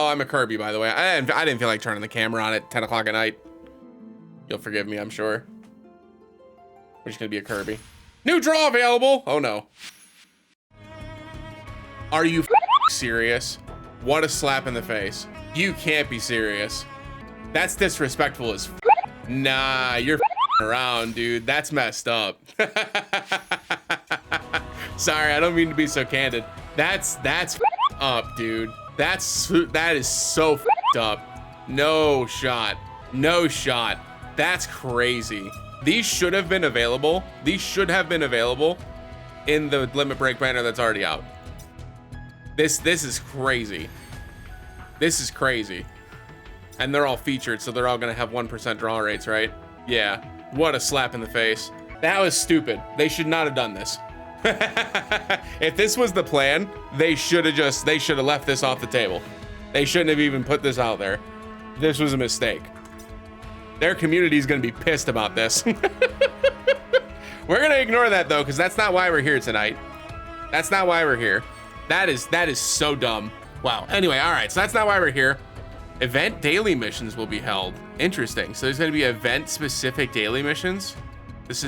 Oh, I'm a Kirby, by the way. I didn't feel like turning the camera on at 10 o'clock at night. You'll forgive me, I'm sure. We're just gonna be a Kirby. New draw available. Oh no. Are you serious? What a slap in the face. You can't be serious. That's disrespectful as Nah, you're around, dude. That's messed up. Sorry, I don't mean to be so candid. That's up, dude. That is so up. No shot. No shot. That's crazy. These should have been available. These should have been available in the Limit Break banner that's already out. This is crazy. This is crazy. And they're all featured, so they're all gonna have 1% draw rates, right? Yeah. What a slap in the face. That was stupid. They should not have done this. If this was the plan, they should have left this off the table. They shouldn't have even put this out there. This was a mistake. Their community is gonna be pissed about this. We're gonna ignore that though, because that's not why we're here tonight. That's not why we're here. That is so dumb. Wow. Anyway, all right, so that's not why we're here. Event daily missions will be held. Interesting. So there's gonna be event-specific daily missions. This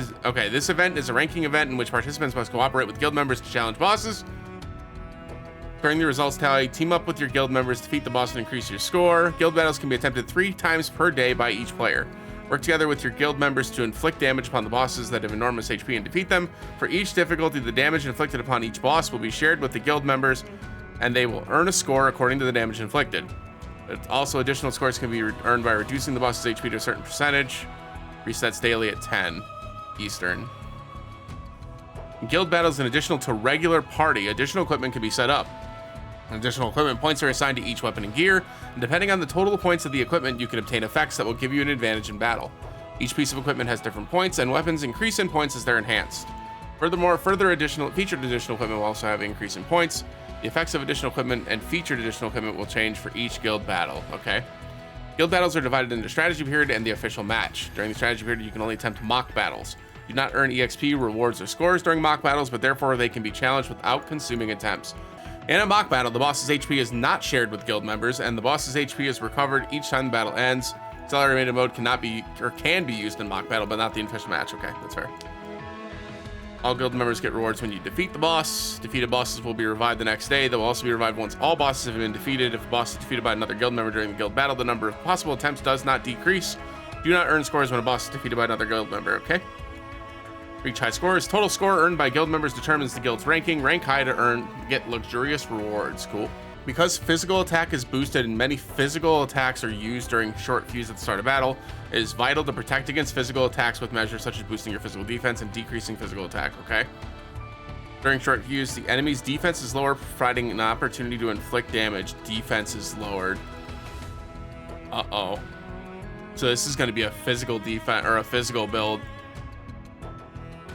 event is a ranking event in which participants must cooperate with guild members to challenge bosses. During the results tally, team up with your guild members, defeat the boss and increase your score. Guild battles can be attempted 3 times per day by each player. Work together with your guild members to inflict damage upon the bosses that have enormous HP and defeat them. For each difficulty, the damage inflicted upon each boss will be shared with the guild members, and they will earn a score according to the damage inflicted. But also, additional scores can be earned by reducing the boss's HP to a certain percentage. Resets daily at 10 Eastern. In guild battles, in addition to regular party, additional equipment can be set up. Additional equipment points are assigned to each weapon and gear, and depending on the total points of the equipment, you can obtain effects that will give you an advantage in battle. Each piece of equipment has different points, and weapons increase in points as they're enhanced. Furthermore, featured additional equipment will also have an increase in points. The effects of additional equipment and featured additional equipment will change for each guild battle, okay? Guild battles are divided into strategy period and the official match. During the strategy period, you can only attempt mock battles. Do not earn EXP, rewards, or scores during mock battles, but therefore they can be challenged without consuming attempts. In a mock battle, the boss's HP is not shared with guild members, and the boss's HP is recovered each time the battle ends. Accelerated mode can be used in mock battle, but not the official match. Okay, that's fair. All guild members get rewards when you defeat the boss. Defeated bosses will be revived the next day. They will also be revived once all bosses have been defeated. If a boss is defeated by another guild member during the guild battle, the number of possible attempts does not decrease. Do not earn scores when a boss is defeated by another guild member, okay? Reach high scores. Total score earned by guild members determines the guild's ranking. Rank high to get luxurious rewards. Cool. Because physical attack is boosted and many physical attacks are used during short fuse at the start of battle, it is vital to protect against physical attacks with measures such as boosting your physical defense and decreasing physical attack, okay? During short fuse, the enemy's defense is lower, providing an opportunity to inflict damage. Defense is lowered. Uh-oh. So this is going to be a physical defense or a physical build.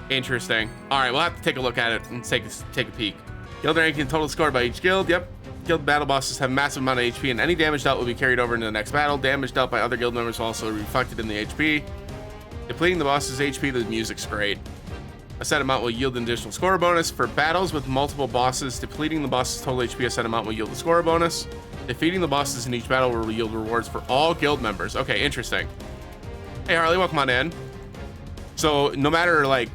Interesting. All right, we'll have to take a look at it and take a peek. Guild ranking and total score by each guild. Yep. Guild battle bosses have massive amount of HP, and any damage dealt will be carried over into the next battle. Damage dealt by other guild members will also be reflected in the HP. Depleting the boss's HP, the music's great. A set amount will yield an additional score bonus. For battles with multiple bosses, depleting the boss's total HP, a set amount will yield a score bonus. Defeating the bosses in each battle will yield rewards for all guild members. Okay, interesting. Hey Harley, welcome on in. So no matter like,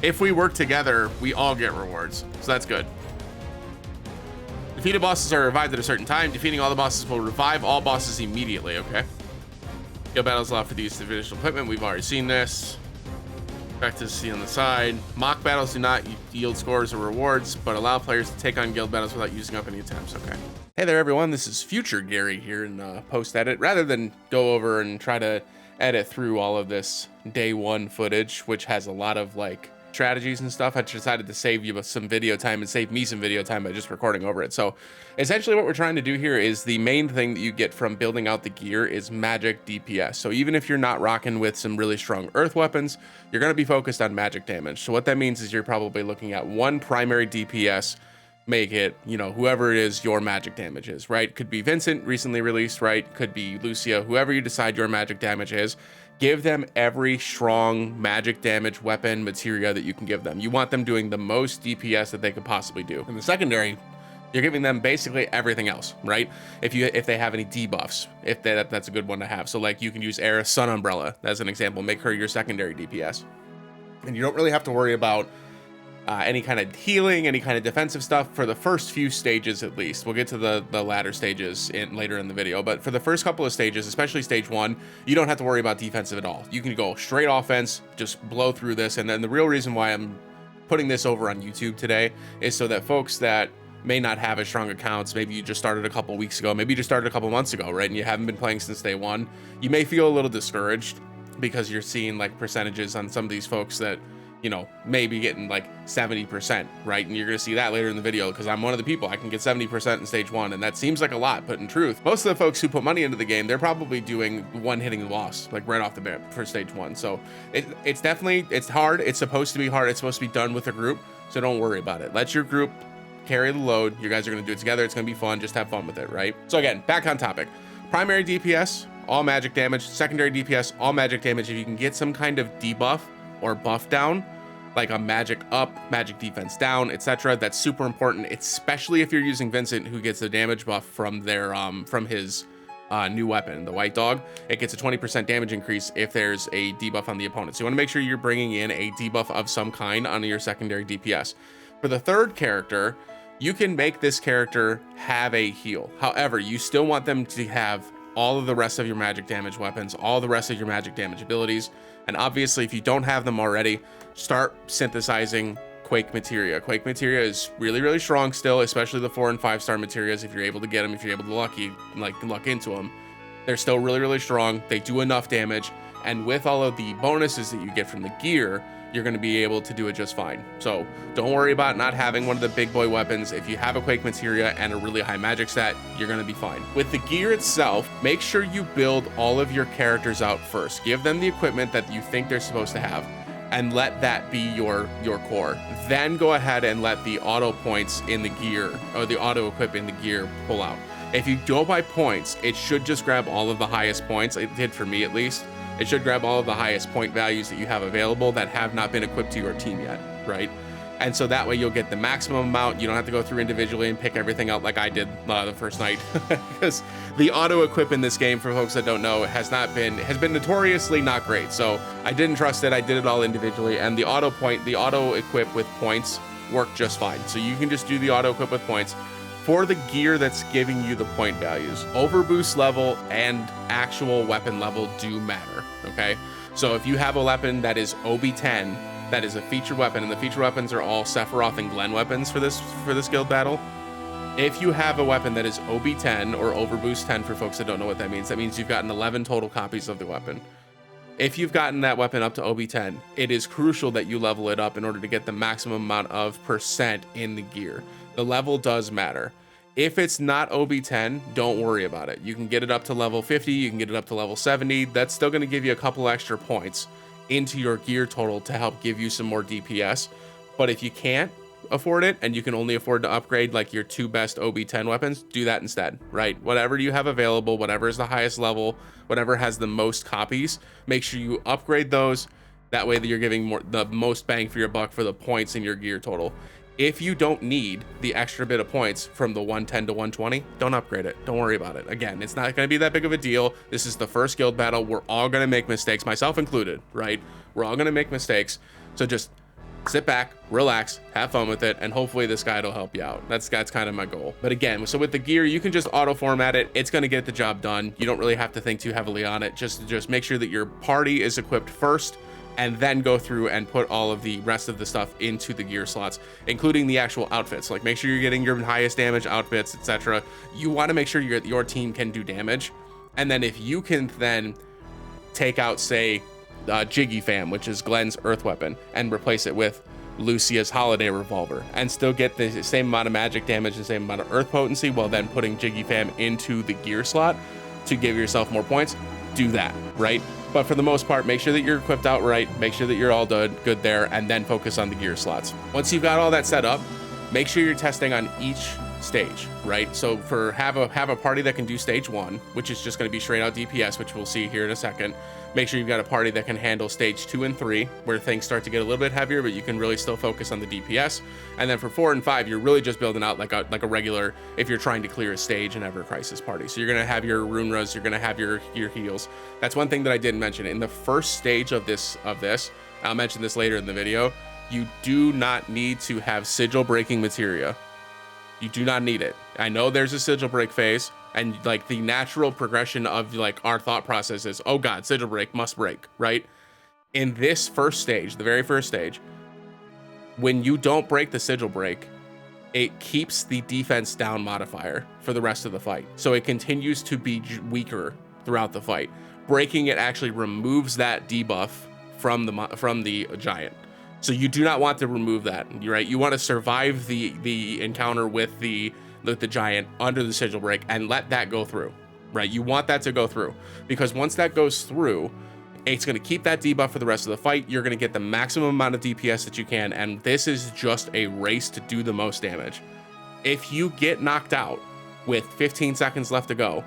if we work together, we all get rewards. So that's good. Defeated bosses are revived at a certain time. Defeating all the bosses will revive all bosses immediately, okay? Guild battles allow for the use of additional equipment. We've already seen this. Back to see on the side. Mock battles do not yield scores or rewards, but allow players to take on guild battles without using up any attempts, okay? Hey there, everyone. This is Future Gary here in post-edit. Rather than go over and try to edit through all of this day one footage, which has a lot of like strategies and stuff, I decided to save you some video time and save me some video time by just recording over it. So essentially what we're trying to do here is the main thing that you get from building out the gear is magic DPS. So even if you're not rocking with some really strong earth weapons, you're going to be focused on magic damage. So what that means is you're probably looking at one primary DPS, make it, you know, whoever it is your magic damage is, right? Could be Vincent, recently released, right? Could be Lucia, whoever you decide your magic damage is. Give them every strong magic damage weapon materia that you can give them. You want them doing the most DPS that they could possibly do. And the secondary You're giving them basically everything else, right? If they have any debuffs, that's a good one to have. So like you can use Aerith Sun Umbrella as an example, make her your secondary DPS. And you don't really have to worry about any kind of healing, any kind of defensive stuff for the first few stages at least. We'll get to the latter stages later in the video, but for the first couple of stages, especially stage 1, you don't have to worry about defensive at all. You can go straight offense, just blow through this. And then the real reason why I'm putting this over on YouTube today is so that folks that may not have as strong accounts, maybe you just started a couple weeks ago, maybe you just started a couple months ago, right? And you haven't been playing since day 1. You may feel a little discouraged because you're seeing like percentages on some of these folks that, you know, maybe getting like 70%, right? And you're gonna see that later in the video, because I'm one of the people, I can get 70% in stage 1, and that seems like a lot, but in truth, most of the folks who put money into the game, they're probably doing one hitting loss, like right off the bat for stage 1. So it's definitely, it's hard. It's supposed to be hard. It's supposed to be done with a group. So don't worry about it. Let your group carry the load. You guys are gonna do it together. It's gonna be fun. Just have fun with it, right? So again, back on topic. Primary DPS, all magic damage. Secondary DPS, all magic damage. If you can get some kind of debuff or buff down, like a magic up, magic defense down, etc., that's super important, especially if you're using Vincent, who gets the damage buff from their from his new weapon, the White Dog. It gets a 20% damage increase if there's a debuff on the opponent. So you want to make sure you're bringing in a debuff of some kind on your secondary DPS. For the third character, you can make this character have a heal. However, you still want them to have all of the rest of your magic damage weapons, all the rest of your magic damage abilities. And obviously, if you don't have them already, start synthesizing Quake materia. Quake materia is really, really strong still, especially the 4 and 5 star materias. If you're able to get them, if you're able to luck into them, they're still really, really strong. They do enough damage. And with all of the bonuses that you get from the gear, you're going to be able to do it just fine. So don't worry about not having one of the big boy weapons. If you have a Quake materia and a really high magic stat, you're going to be fine. With the gear itself, make sure you build all of your characters out first. Give them the equipment that you think they're supposed to have, and let that be your core. Then go ahead and let the auto points in the gear, or the auto equip in the gear, pull out. If you go by points, it should just grab all of the highest points. It did for me at least. It should grab all of the highest point values that you have available that have not been equipped to your team yet, right? And so that way you'll get the maximum amount. You don't have to go through individually and pick everything out like I did the first night. Because the auto equip in this game, for folks that don't know, has been notoriously not great. So I didn't trust it. I did it all individually, and the auto equip with points worked just fine. So you can just do the auto equip with points for the gear that's giving you the point values. Overboost level and actual weapon level do matter, okay? So if you have a weapon that is OB10, that is a featured weapon, and the featured weapons are all Sephiroth and Glenn weapons for this guild battle. If you have a weapon that is OB10 or Overboost 10, for folks that don't know what that means you've gotten 11 total copies of the weapon. If you've gotten that weapon up to OB10, it is crucial that you level it up in order to get the maximum amount of percent in the gear. The level does matter. If it's not OB10, don't worry about it. You can get it up to level 50, you can get it up to level 70. That's still going to give you a couple extra points into your gear total to help give you some more DPS. But if you can't afford it and you can only afford to upgrade like your 2 best OB10 weapons, do that instead, right? Whatever you have available, whatever is the highest level, whatever has the most copies, make sure you upgrade those. That way that you're giving the most bang for your buck for the points in your gear total. If you don't need the extra bit of points from the 110 to 120, don't upgrade it. Don't worry about it. Again, it's not going to be that big of a deal. This is the first guild battle. We're all going to make mistakes, myself included, right? We're all going to make mistakes. So just sit back, relax, have fun with it, and hopefully this guide will help you out. That's kind of my goal. But again, so with the gear, you can just auto format it. It's going to get the job done. You don't really have to think too heavily on it. Just make sure that your party is equipped first, and then go through and put all of the rest of the stuff into the gear slots, including the actual outfits. Like, make sure you're getting your highest damage outfits, etc. You want to make sure your team can do damage. And then if you can then take out, say, Jiggy Fam, which is Glenn's earth weapon, and replace it with Lucia's holiday revolver, and still get the same amount of magic damage, the same amount of earth potency, while then putting Jiggy Fam into the gear slot to give yourself more points, do that, right? But for the most part, make sure that you're equipped out right, make sure that you're all good there, and then focus on the gear slots. Once you've got all that set up, make sure you're testing on each stage, right? So for have a party that can do stage 1, which is just going to be straight out DPS, which we'll see here in a second. Make sure you've got a party that can handle stage 2 and 3, where things start to get a little bit heavier, but you can really still focus on the DPS. And then for 4 and 5, you're really just building out like a regular, if you're trying to clear a stage in Ever Crisis party. So you're going to have your rune res, you're going to have your heals. That's one thing that I didn't mention in the first stage of this. I'll mention this later in the video. You do not need to have sigil breaking materia. You do not need it. I know there's a sigil break phase, and like the natural progression of like our thought process is, oh god, sigil break must break, right? In this first stage, the very first stage, when you don't break the sigil break, it keeps the defense down modifier for the rest of the fight. So it continues to be weaker throughout the fight. Breaking it actually removes that debuff from the giant. So you do not want to remove that, right? You want to survive the encounter with the giant under the sigil break and let that go through, right? You want that to go through, because once that goes through, it's going to keep that debuff for the rest of the fight. You're going to get the maximum amount of DPS that you can, and this is just a race to do the most damage. If you get knocked out with 15 seconds left to go,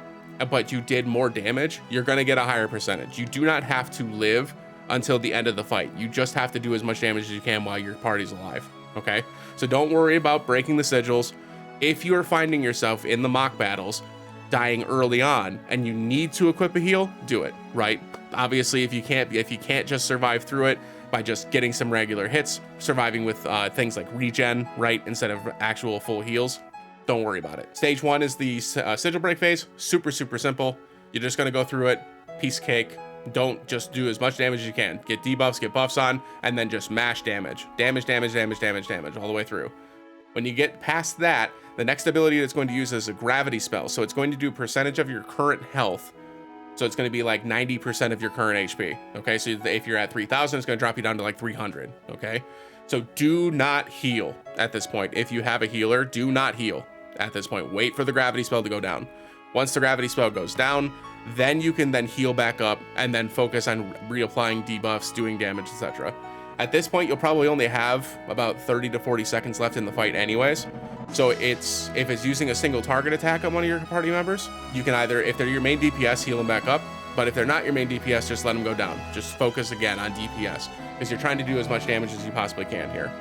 but you did more damage, you're going to get a higher percentage. You do not have to live until the end of the fight. You just have to do as much damage as you can while your party's alive, okay? So don't worry about breaking the sigils. If you're finding yourself in the mock battles dying early on and you need to equip a heal, do it, right? Obviously, if you can't just survive through it by just getting some regular hits, surviving with things like regen, right, instead of actual full heals, don't worry about it. Stage 1 is the sigil break phase. Super simple. You're just gonna go through it, piece of cake. Don't just do as much damage as you can. Get debuffs, get buffs on, and then just mash damage all the way through. When you get past that, the next ability that's going to use is a gravity spell. So it's going to do percentage of your current health. So it's going to be like 90% of your current HP. Okay, so if you're at 3,000, it's going to drop you down to like 300. Okay, so do not heal at this point. If you have a healer, do not heal at this point. Wait for the gravity spell to go down. Once the gravity spell goes down, then you can then heal back up and then focus on reapplying debuffs, doing damage, etc. At this point, you'll probably only have about 30 to 40 seconds left in the fight anyways. So if it's using a single target attack on one of your party members, you can either, if they're your main DPS, heal them back up. But if they're not your main DPS, just let them go down. Just focus again on DPS, because you're trying to do as much damage as you possibly can here.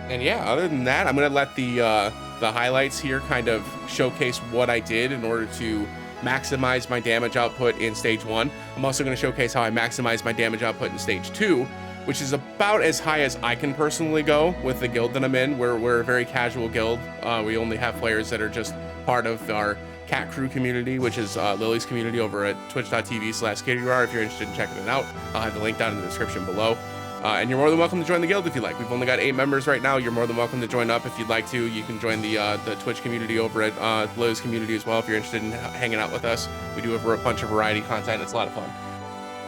And yeah, other than that, I'm gonna let the highlights here kind of showcase what I did in order to maximize my damage output in stage 1. I'm also going to showcase how I maximize my damage output in stage 2, which is about as high as I can personally go with the guild that I'm in. We're a very casual guild. We only have players that are just part of our cat crew community, which is Lily's community over at twitch.tv/KDR. If you're interested in checking it out, I'll have the link down in the description below. And you're more than welcome to join the guild if you like. We've only got 8 members right now. You're more than welcome to join up if you'd like to. You can join the Twitch community over at Lily's community as well if you're interested in hanging out with us. We do have a bunch of variety content. It's a lot of fun.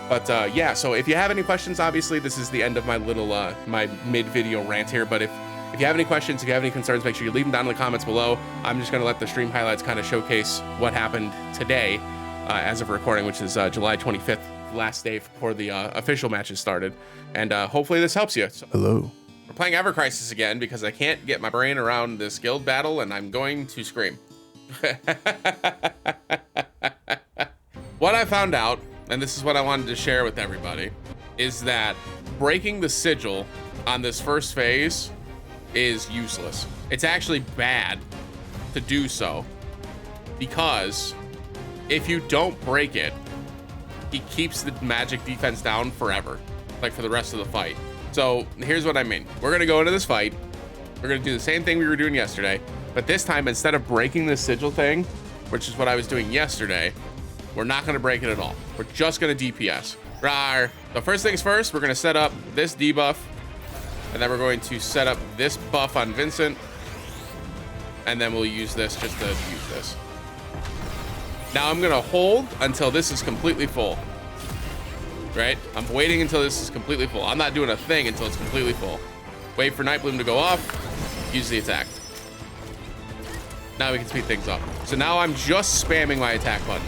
But yeah, so if you have any questions, obviously this is the end of my little my mid-video rant here. But if you have any questions, if you have any concerns, make sure you leave them down in the comments below. I'm just going to let the stream highlights kind of showcase what happened today as of recording, which is July 25th. Last day before the official matches started, and hopefully this helps you. So, hello. We're playing Ever Crisis again because I can't get my brain around this guild battle, and I'm going to scream. What I found out, and this is what I wanted to share with everybody, is that breaking the sigil on this first phase is useless. It's actually bad to do so, because if you don't break it, he keeps the magic defense down forever, like for the rest of the fight. So here's what I mean. We're gonna go into this fight. We're gonna do the same thing we were doing yesterday, but this time, instead of breaking the sigil thing, which is what I was doing yesterday, we're not gonna break it at all. We're just gonna DPS. Rawr. So first things first, we're gonna set up this debuff, and then we're going to set up this buff on Vincent, and then we'll use this just to use this. Now I'm gonna hold until this is completely full, right? I'm waiting until this is completely full. I'm not doing a thing until it's completely full. Wait for Night Bloom to go off, use the attack. Now we can speed things up. So now I'm just spamming my attack button.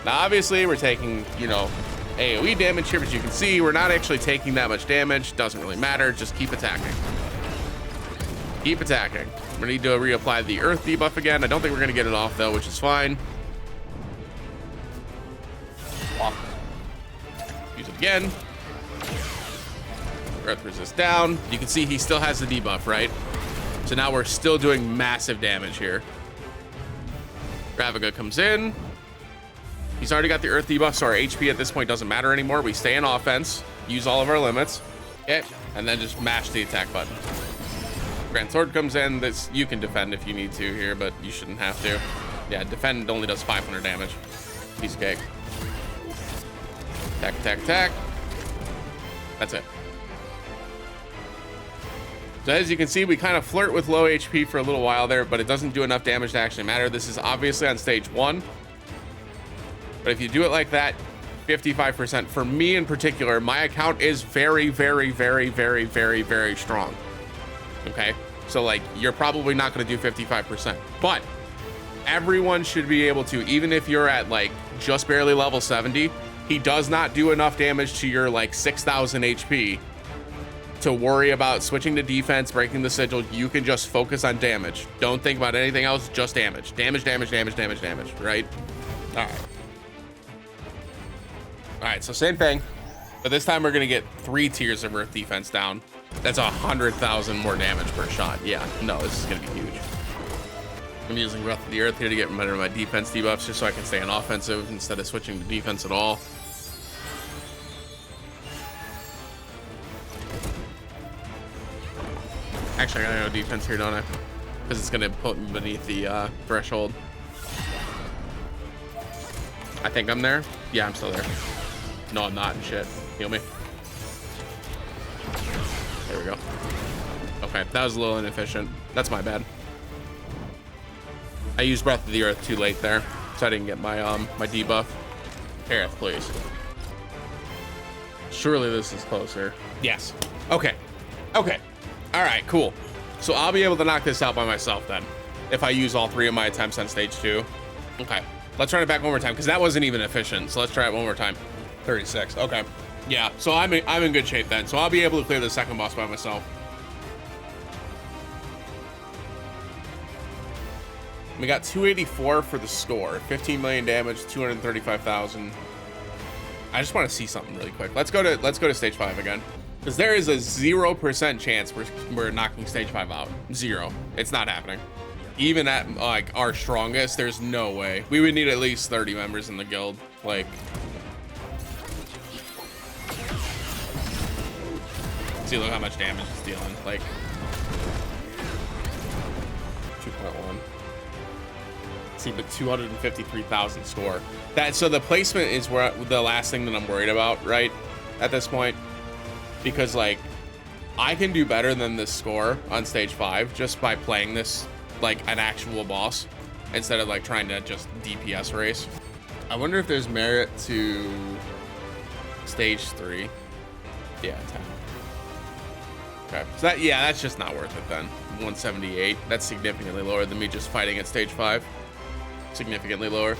Now obviously we're taking, you know, AoE damage here, but you can see we're not actually taking that much damage. Doesn't really matter, just keep attacking. Keep attacking. We're gonna need to reapply the earth debuff again. I don't think we're gonna get it off though, which is fine. Use it again. Earth resist down. You can see he still has the debuff, right? So now we're still doing massive damage here. Graviga comes in. He's already got the earth debuff, so our HP at this point doesn't matter anymore. We stay in offense, use all of our limits. Okay, and then just mash the attack button. Grand Sword comes in. This you can defend if you need to here, but you shouldn't have to. Yeah, defend only does 500 damage. Piece of cake. Attack, attack, attack. That's it. So as you can see, we kind of flirt with low HP for a little while there, but it doesn't do enough damage to actually matter. This is obviously on stage 1. But if you do it like that, 55%. For me in particular, my account is very, very, very, very, very, very strong. Okay? So like, you're probably not going to do 55%. But everyone should be able to, even if you're at like just barely level 70, he does not do enough damage to your like 6,000 HP to worry about switching to defense, breaking the sigil. You can just focus on damage. Don't think about anything else, just damage. Damage, damage, damage, damage, damage, right? All right. All right, so same thing, but this time we're gonna get 3 tiers of earth defense down. That's 100,000 more damage per shot. Yeah, no, this is gonna be huge. I'm using Breath of the Earth here to get rid of my defense debuffs just so I can stay on offensive instead of switching to defense at all. Actually, I gotta go defense here, don't I? Because it's gonna put me beneath the threshold. I think I'm there. Yeah, I'm still there. No, I'm not. Shit. Heal me. There we go. Okay, that was a little inefficient. That's my bad. I used Breath of the Earth too late there, so I didn't get my my debuff. Aerith, please. Surely this is closer. Yes. Okay. Okay. All right, cool. So I'll be able to knock this out by myself then, if I use all 3 of my attempts on stage 2. Okay. Let's run it back one more time, because that wasn't even efficient. So let's try it one more time. 36. Okay. Yeah. So I'm in good shape then. So I'll be able to clear the second boss by myself. We got 284 for the score. 15 million damage, 235,000. I just want to see something really quick. Let's go to stage 5 again, because there is a 0% chance we're knocking stage 5 out. 0. It's not happening. Even at like our strongest, there's no way. We would need at least 30 members in the guild. Like, see, look how much damage it's dealing. Like 2.1. See, but 253,000 score. So the placement is where the last thing that I'm worried about, right? At this point, because like I can do better than this score on stage 5 just by playing this like an actual boss instead of like trying to just DPS race. I wonder if there's merit to stage 3. Yeah, 10. Okay, so that, yeah, that's just not worth it then. 178. That's significantly lower than me just fighting at stage 5. Significantly lower.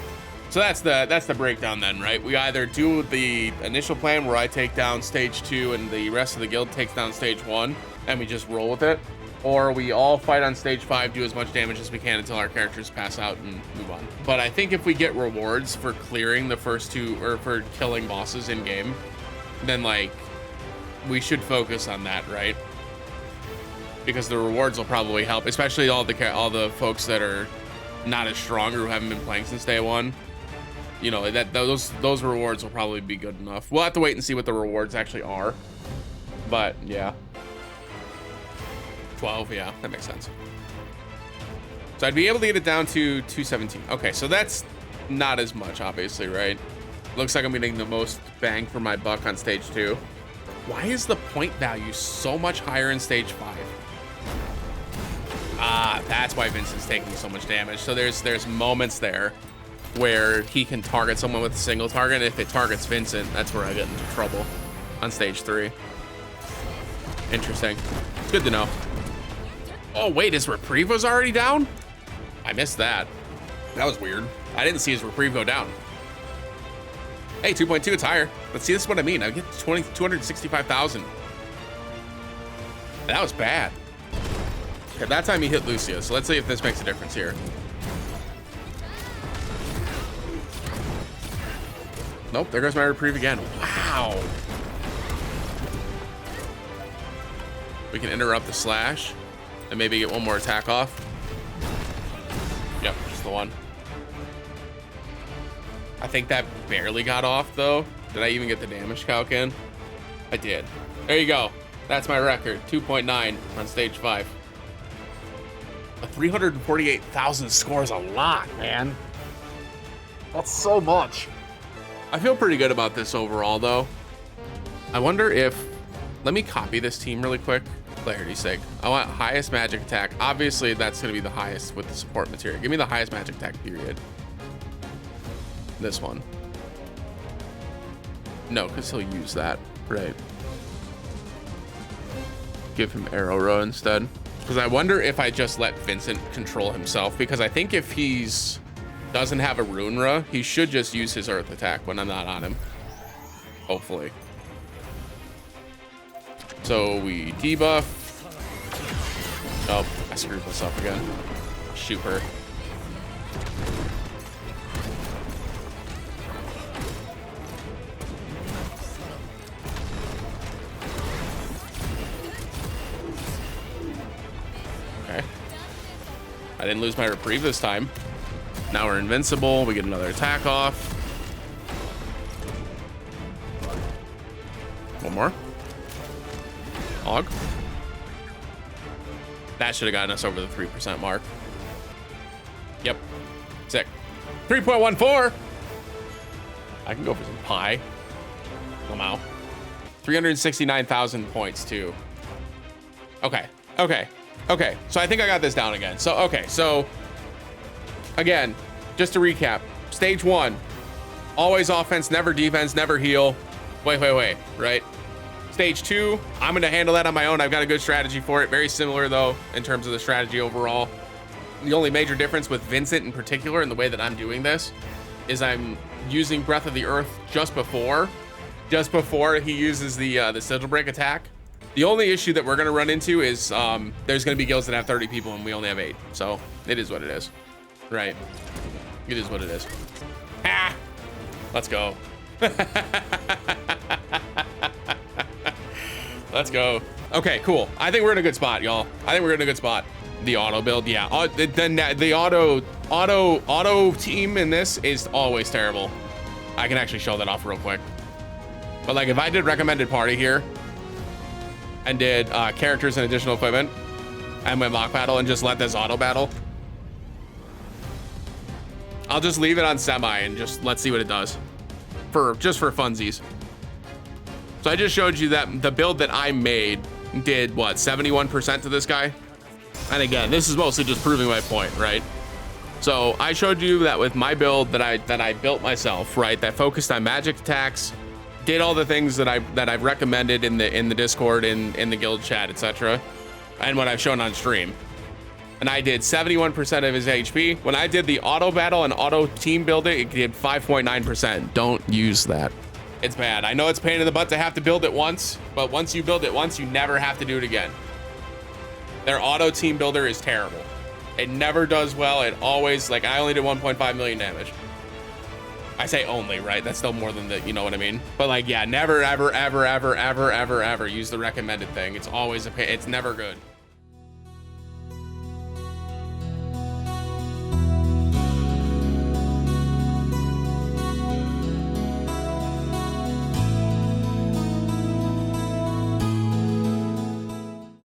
So that's the breakdown then, right? We either do the initial plan where I take down stage 2 and the rest of the guild takes down stage 1 and we just roll with it, or we all fight on stage 5, do as much damage as we can until our characters pass out and move on. But I think if we get rewards for clearing the first 2 or for killing bosses in game, then like we should focus on that, right? Because the rewards will probably help, especially all the folks that are not as strong or who haven't been playing since day 1. You know, that those rewards will probably be good enough. We'll have to wait and see what the rewards actually are. But yeah. 12, yeah, that makes sense. So I'd be able to get it down to 217. Okay, so that's not as much, obviously, right? Looks like I'm getting the most bang for my buck on stage 2. Why is the point value so much higher in stage 5? Ah, that's why Vincent's taking so much damage. So there's moments there where he can target someone with a single target, and if it targets Vincent, that's where I get into trouble on stage 3. Interesting. It's good to know. Oh wait, his reprieve was already down? I missed that. That was weird. I didn't see his reprieve go down. Hey, 2.2, it's higher. Let's see, this is what I mean. I get 265,000. That was bad. Okay, that time he hit Lucio, so let's see if this makes a difference here. Nope, there goes my reprieve again. Wow. We can interrupt the slash and maybe get one more attack off. Yep, just the one. I think that barely got off though. Did I even get the damage calc in? I did. There you go. That's my record, 2.9 on stage 5. A 348,000 score is a lot, man. That's so much. I feel pretty good about this overall though. I wonder if, let me copy this team really quick, clarity's sake. I want highest magic attack. Obviously that's gonna be the highest with the support material. Give me the highest magic attack period. This one. No, because he'll use that, right? Give him arrow row instead. Because I wonder if I just let Vincent control himself, because I think if he's doesn't have a Runra, he should just use his earth attack when I'm not on him. Hopefully. So we debuff. Oh, I screwed this up again. Shoot her. Okay. I didn't lose my reprieve this time. Now we're invincible. We get another attack off. One more. Og. That should have gotten us over the 3% mark. Yep. Sick. 3.14. I can go for some pie. Wow. 369,000 points too. Okay. Okay. Okay. So I think I got this down again. So, okay. So again, just to recap, stage 1, always offense, never defense, never heal. Wait, right? Stage 2, I'm gonna handle that on my own. I've got a good strategy for it. Very similar though, in terms of the strategy overall. The only major difference with Vincent in particular, in the way that I'm doing this, is I'm using Breath of the Earth just before he uses the Sigil break attack. The only issue that we're gonna run into is there's gonna be guilds that have 30 people and we only have 8. So it is what it is. Right. It is what it is. Ah! Let's go. Let's go. Okay, cool. I think we're in a good spot, y'all. I think we're in a good spot. The auto build, yeah. Then the auto team in this is always terrible. I can actually show that off real quick. But like if I did recommended party here and did characters and additional equipment and went mock battle and just let this auto battle, I'll just leave it on semi and just let's see what it does just for funsies. So I just showed you that the build that I made did what, 71% to this guy. And again, this is mostly just proving my point, right? So I showed you that with my build that I built myself, right? That focused on magic attacks, did all the things that I've recommended in the Discord, in the guild chat, etc. And what I've shown on stream. And I did 71% of his HP. When I did the auto battle and auto team build it did 5.9%. Don't use that. It's bad. I know it's a pain in the butt to have to build it once, but once you build it once, you never have to do it again. Their auto team builder is terrible. It never does well. It always, like, I only did 1.5 million damage. I say only, right? That's still more than the, you know what I mean? But like, yeah, never, ever use the recommended thing. It's always it's never good.